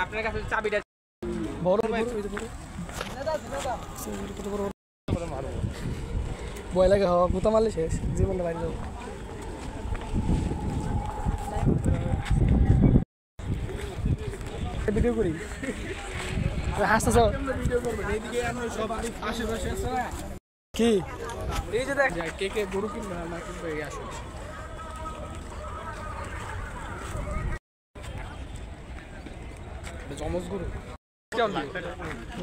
আপনার কাছে চাবিটা ভয় লাগে হওয়া গুতা মারলে শেষ জীবনটা বাইরে যাবো ভিডিও করি হাসতেছ কি এই যে দেখ কে কে গরু কিনবে না কিনবে আসো জমজ গরু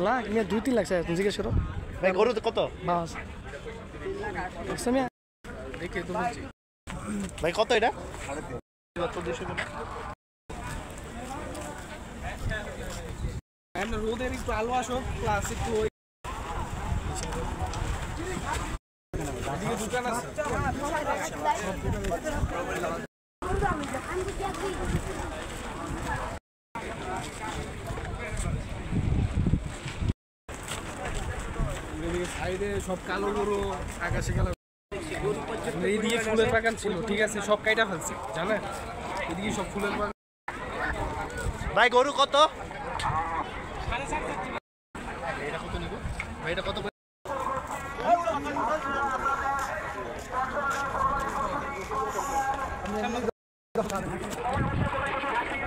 লাখ মিয়া 2-3 লাখ তুমি জিজ্ঞেস করো ভাই গরু কত বাস দেখে তো বলছি ভাই কত এটা রোদের একটু আলো আসো প্লাস একটু দোকান আছে সাইডে সব কালো গরু আকাশে কালো এইদিকে ফুলের বাগান ছিল ঠিক আছে সব কাইটা ফেলছে জানেন এদিকে সব ফুলের বাগান ভাই গরু কত এটা কত নিব ভাই এটা কত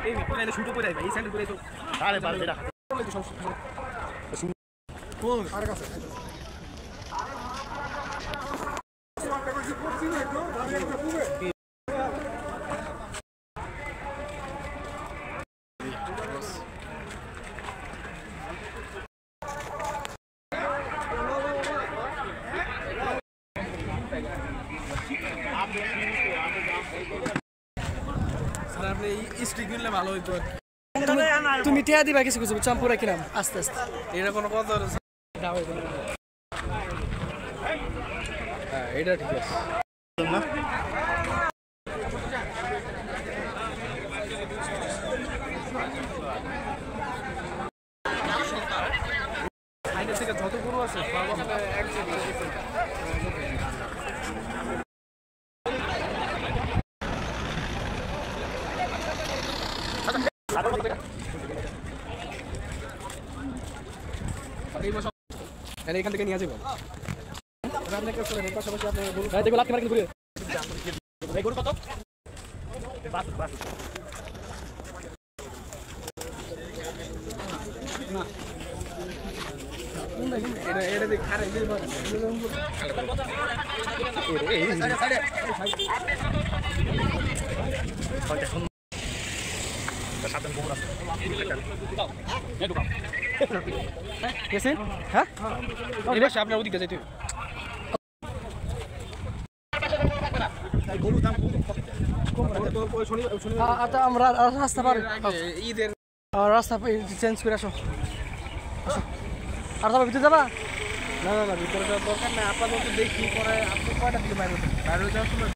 এই মিটারে শুট করে ভাই এই স্যান্ডেল করে তো আরে বাল এটা কোন আর কাছে ভালো হইতো তুমি টিয়া দিবা কিছু কিছু চাম্পুরা কিনাম আস্তে আস্তে এটা কোনো কথা হ্যাঁ এটা ঠিক আছে থেকে যত গরু আছে এক এখান থেকে নিয়ে যাবো পাশাপাশি আপনার দেখবো লাফি মার্কেট ঘুরে গরু কত না এটা দেখ খারাপ হ্যাঁ আপনার ওদিকে যাইতে আচ্ছা আমরা রাস্তা পার ঈদের রাস্তা চেঞ্জ করে আসো আর যাবা ভিতরে যাবা না ভিতরে যাওয়ার দরকার না আপাতত দেখি পরে আপনি কয়টা দিকে বাইরে যাওয়ার সময়